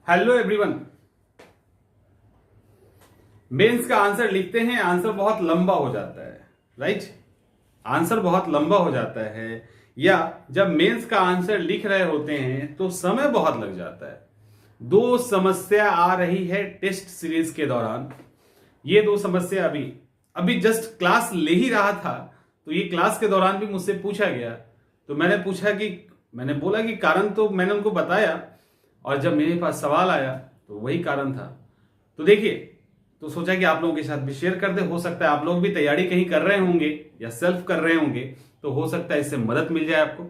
Hello everyone. Mains का answer लिखते हैं, आंसर बहुत लंबा हो जाता है, राइट। आंसर बहुत लंबा हो जाता है, या जब मेंस का आंसर लिख रहे होते हैं तो समय बहुत लग जाता है। दो समस्या आ रही है टेस्ट सीरीज के दौरान। ये दो समस्या अभी अभी जस्ट क्लास ले ही रहा था, तो ये क्लास के दौरान भी मुझसे पूछा गया। तो मैंने बोला कि कारण तो मैंने उनको बताया, और जब मेरे पास सवाल आया तो वही कारण था। तो देखिए, तो सोचा कि आप लोगों के साथ भी शेयर कर दे। हो सकता है आप लोग भी तैयारी कहीं कर रहे होंगे या सेल्फ कर रहे होंगे, तो हो सकता है इससे मदद मिल जाए आपको।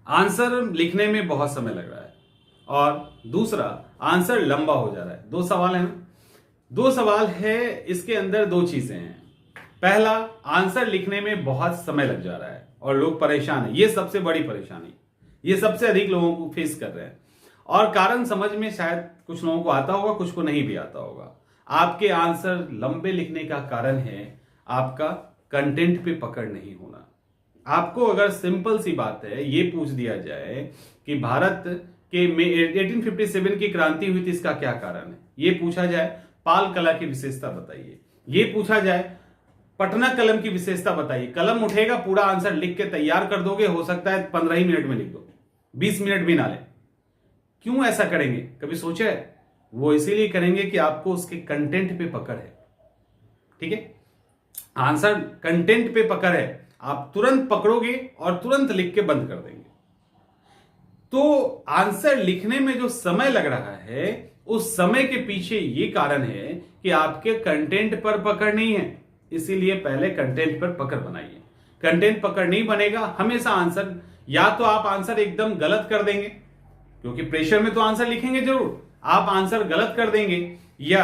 आंसर लिखने में बहुत समय लग रहा है, और दूसरा आंसर लंबा हो जा रहा है। दो सवाल है ना, दो सवाल है, इसके अंदर दो चीजें हैं। पहला, आंसर लिखने में बहुत समय लग जा रहा है और लोग परेशान है। ये सबसे बड़ी परेशानी, ये सबसे अधिक लोगों को फेस कर रहे हैं। और कारण समझ में शायद कुछ लोगों को आता होगा, कुछ को नहीं भी आता होगा। आपके आंसर लंबे लिखने का कारण है आपका कंटेंट पे पकड़ नहीं होना। आपको अगर सिंपल सी बात है, ये पूछ दिया जाए कि भारत के में 1857 की क्रांति हुई थी, इसका क्या कारण है, ये पूछा जाए। पाल कला की विशेषता बताइए, ये पूछा जाए। पटना कलम की विशेषता बताइए। कलम उठेगा, पूरा आंसर लिख के तैयार कर दोगे, हो सकता है 15 ही मिनट में लिख दो, 20 मिनट भी ना ले। क्यों ऐसा करेंगे, कभी सोचा है? वो इसीलिए करेंगे कि आपको उसके कंटेंट पे पकड़ है। ठीक है, आंसर कंटेंट पे पकड़ है, आप तुरंत पकड़ोगे और तुरंत लिख के बंद कर देंगे। तो आंसर लिखने में जो समय लग रहा है, उस समय के पीछे ये कारण है कि आपके कंटेंट पर पकड़ नहीं है। इसीलिए पहले कंटेंट पर पकड़ बनाइए। कंटेंट पकड़ नहीं बनेगा, हमेशा आंसर, या तो आप आंसर एकदम गलत कर देंगे, क्योंकि प्रेशर में तो आंसर लिखेंगे जरूर, आप आंसर गलत कर देंगे, या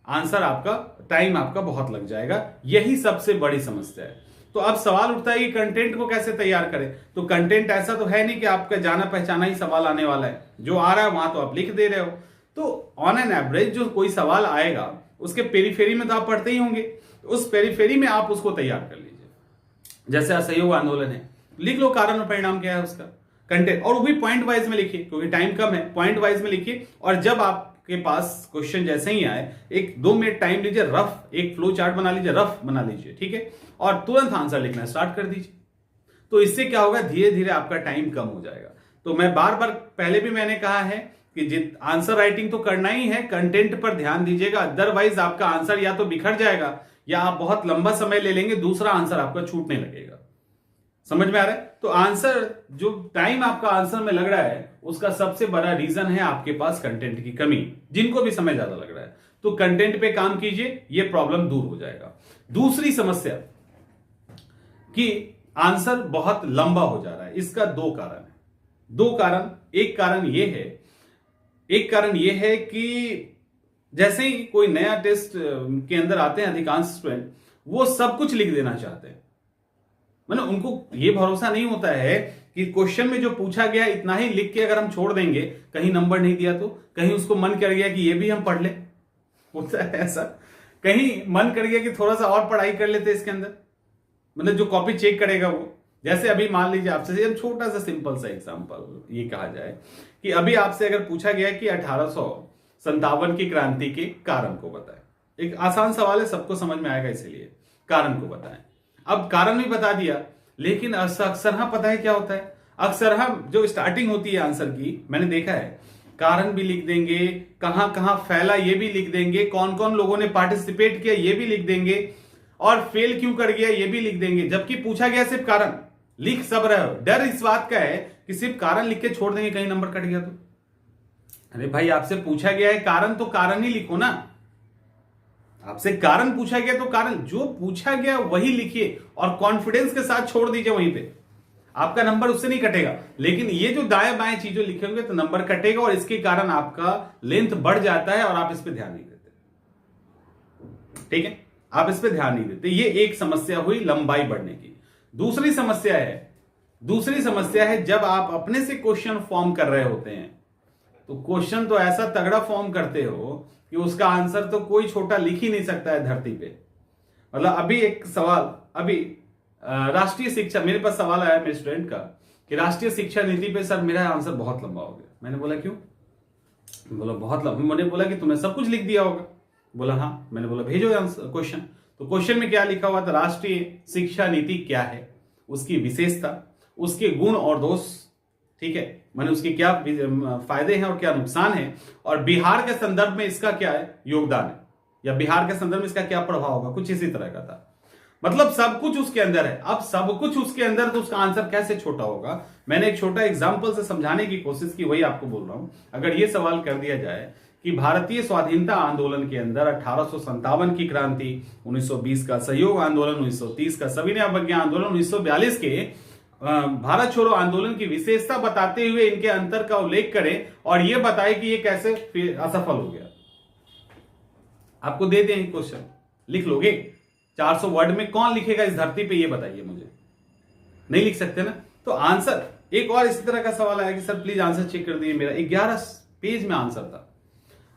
आंसर आपका टाइम आपका बहुत लग जाएगा। यही सबसे बड़ी समस्या है। तो अब सवाल उठता है कि कंटेंट को कैसे तैयार करें। तो कंटेंट ऐसा तो है नहीं कि आपका जाना पहचाना ही सवाल आने वाला है, जो आ रहा है वहां तो आप लिख दे रहे हो। तो ऑन एन एवरेज जो कोई सवाल आएगा, उसके पेरीफेरी में तो आप पढ़ते ही होंगे, तो उस पेरीफेरी में आप उसको तैयार कर लीजिए। जैसे असहयोग आंदोलन है, लिख लो कारण और परिणाम क्या है उसका कंटेंट, और वो भी पॉइंट वाइज में लिखिए, क्योंकि टाइम कम है। पॉइंट वाइज में लिखिए, और जब आपके पास क्वेश्चन जैसे ही आए, 1-2 मिनट टाइम लीजिए, रफ एक फ्लो चार्ट बना लीजिए, रफ बना लीजिए, ठीक है, और तुरंत आंसर लिखना स्टार्ट कर दीजिए। तो इससे क्या होगा, धीरे धीरे आपका टाइम कम हो जाएगा। तो मैं बार बार, पहले भी मैंने कहा है कि आंसर राइटिंग तो करना ही है, कंटेंट पर ध्यान दीजिएगा, अदरवाइज आपका आंसर या तो बिखर जाएगा, या आप बहुत लंबा समय ले लेंगे, दूसरा आंसर आपका छूटने लगेगा। समझ में आ रहा है? तो आंसर, जो टाइम आपका आंसर में लग रहा है, उसका सबसे बड़ा रीजन है आपके पास कंटेंट की कमी। जिनको भी समय ज्यादा लग रहा है, तो कंटेंट पे काम कीजिए, ये प्रॉब्लम दूर हो जाएगा। दूसरी समस्या कि आंसर बहुत लंबा हो जा रहा है, इसका दो कारण है। दो कारण, एक कारण ये है कि जैसे ही कोई नया टेस्ट के अंदर आते हैं, अधिकांश स्टूडेंट वो सब कुछ लिख देना चाहते हैं। मतलब उनको ये भरोसा नहीं होता है कि क्वेश्चन में जो पूछा गया इतना ही लिख के अगर हम छोड़ देंगे, कहीं नंबर नहीं दिया तो, कहीं उसको मन कर गया कि ये भी हम पढ़ ले, होता है ऐसा, कहीं मन कर गया कि थोड़ा सा और पढ़ाई कर लेते इसके अंदर। मतलब जो कॉपी चेक करेगा वो, जैसे अभी मान लीजिए आपसे छोटा सा सिंपल सा एग्जांपल ये कहा जाए कि अभी आपसे अगर पूछा गया कि 1857 की क्रांति के कारण को बताएं। एक आसान सवाल है, सबको समझ में आएगा, इसीलिए कारण को बताएं। अब कारण भी बता दिया, लेकिन अक्सर पता है क्या होता है, अक्सर जो स्टार्टिंग होती है आंसर की, मैंने देखा है, कारण भी लिख देंगे, कहां कहां फैला ये भी लिख देंगे, कौन कौन लोगों ने पार्टिसिपेट किया ये भी लिख देंगे, और फेल क्यों कर गया ये भी लिख देंगे। जबकि पूछा गया सिर्फ कारण, लिख सब रहे हो। डर इस बात का है कि सिर्फ कारण लिख के छोड़ देंगे, कहीं नंबर कट गया तो। अरे भाई, आपसे पूछा गया है कारण, तो कारण ही लिखो ना। आपसे कारण पूछा गया तो कारण, जो पूछा गया वही लिखिए, और कॉन्फिडेंस के साथ छोड़ दीजिए वहीं पे, आपका नंबर उससे नहीं कटेगा। लेकिन ये जो दाएं बाएं चीजें लिखे होंगे तो नंबर कटेगा, और इसके कारण आपका लेंथ बढ़ जाता है, और आप इस पर ध्यान नहीं देते। ठीक है, आप इस पर ध्यान नहीं देते। ये एक समस्या हुई लंबाई बढ़ने की। दूसरी समस्या है जब आप अपने से क्वेश्चन फॉर्म कर रहे होते हैं, तो क्वेश्चन तो ऐसा तगड़ा फॉर्म करते हो कि उसका आंसर तो कोई छोटा लिख ही नहीं सकता है धरती पे। मतलब अभी एक सवाल, अभी राष्ट्रीय शिक्षा, मेरे पास सवाल आया मेरे स्टूडेंट का कि राष्ट्रीय शिक्षा नीति पे सर मेरा आंसर बहुत लंबा हो गया। मैंने बोला क्यों? बोला बहुत लंबा। मैंने बोला कि तुमने सब कुछ लिख दिया होगा। बोला हाँ। मैंने बोला भेजो क्वेश्चन। तो क्वेश्चन में क्या लिखा हुआ था, राष्ट्रीय शिक्षा नीति क्या है, उसकी विशेषता, उसके गुण और दोष, ठीक है, मैंने उसके क्या फायदे हैं और क्या नुकसान है, और बिहार के संदर्भ में इसका क्या है योगदान है, या बिहार के संदर्भ में इसका क्या प्रभाव होगा, कुछ इसी तरह का था। मतलब सब कुछ उसके अंदर है। अब सब कुछ उसके अंदर, तो उसका आंसर कैसे छोटा होगा। मैंने एक छोटा एग्जांपल से समझाने की कोशिश की, वही आपको बोल रहा हूं। अगर ये सवाल कर दिया जाए कि भारतीय स्वाधीनता आंदोलन के अंदर 1857 की क्रांति, 1920 का सहयोग आंदोलन, 1930 का सविनय अवज्ञा आंदोलन, 1942 के भारत छोड़ो आंदोलन की विशेषता बताते हुए इनके अंतर का उल्लेख करें और यह बताए कि यह कैसे असफल हो गया। आपको दे दें क्वेश्चन, लिख लोगे? 400 वर्ड में कौन लिखेगा इस धरती पे, ये बताइए मुझे। नहीं लिख सकते ना। तो आंसर, एक और इसी तरह का सवाल आया कि सर प्लीज आंसर चेक कर दिए। मेरा 11 पेज में आंसर था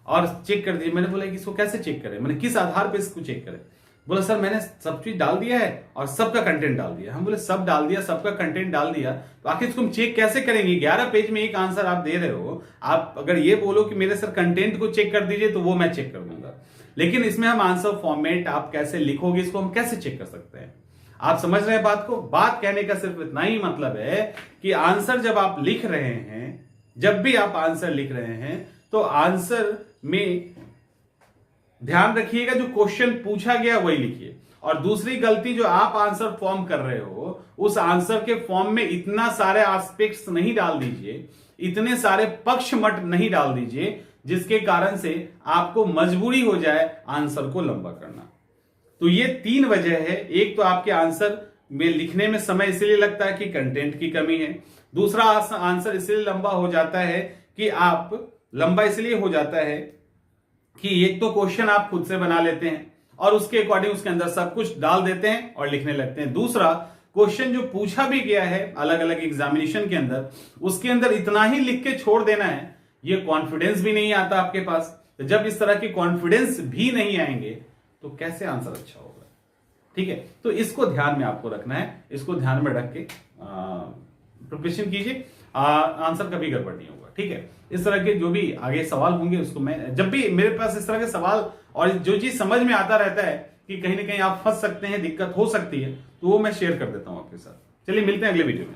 और चेक कर दिए। मैंने बोला कि इसको कैसे चेक करें, मैंने किस आधार पे इसको चेक करें। बोला सर मैंने सब चीज डाल दिया है और सबका कंटेंट डाल दिया। हम बोले सब डाल दिया, सबका कंटेंट डाल दिया, तो आखिर इसको हम चेक कैसे करेंगे? 11 पेज में एक आंसर आप दे रहे हो। आप अगर ये बोलो कि मेरे सर कंटेंट को चेक कर दीजिए, तो वो मैं चेक कर दूंगा, लेकिन इसमें हम आंसर फॉर्मेट आप कैसे लिखोगे, इसको हम कैसे चेक कर सकते हैं? आप समझ रहे हैं बात को? बात कहने का सिर्फ इतना ही मतलब है कि आंसर जब आप लिख रहे हैं, जब भी आप आंसर लिख रहे हैं, तो आंसर में ध्यान रखिएगा जो क्वेश्चन पूछा गया वही लिखिए। और दूसरी गलती, जो आप आंसर फॉर्म कर रहे हो, उस आंसर के फॉर्म में इतना सारे एस्पेक्ट्स नहीं डाल दीजिए, इतने सारे पक्ष मट नहीं डाल दीजिए, जिसके कारण से आपको मजबूरी हो जाए आंसर को लंबा करना। तो ये 3 वजह है। एक तो आपके आंसर में लिखने में समय इसलिए लगता है कि कंटेंट की कमी है। दूसरा आंसर इसलिए लंबा हो जाता है कि आप लंबा इसलिए हो जाता है कि एक तो क्वेश्चन आप खुद से बना लेते हैं और उसके अकॉर्डिंग उसके अंदर सब कुछ डाल देते हैं और लिखने लगते हैं। दूसरा, क्वेश्चन जो पूछा भी गया है अलग अलग एग्जामिनेशन के अंदर, उसके अंदर इतना ही लिख के छोड़ देना है, ये कॉन्फिडेंस भी नहीं आता आपके पास। तो जब इस तरह की कॉन्फिडेंस भी नहीं आएंगे तो कैसे आंसर अच्छा होगा? ठीक है, तो इसको ध्यान में आपको रखना है, इसको ध्यान में रख के प्रिपरेशन कीजिए, आंसर कभी गड़बड़ नहीं होगा। ठीक है, इस तरह के जो भी आगे सवाल होंगे उसको मैं, जब भी मेरे पास इस तरह के सवाल और जो चीज समझ में आता रहता है कि कहीं ना कहीं आप फंस सकते हैं, दिक्कत हो सकती है, तो वो मैं शेयर कर देता हूं आपके साथ। चलिए मिलते हैं अगले वीडियो में।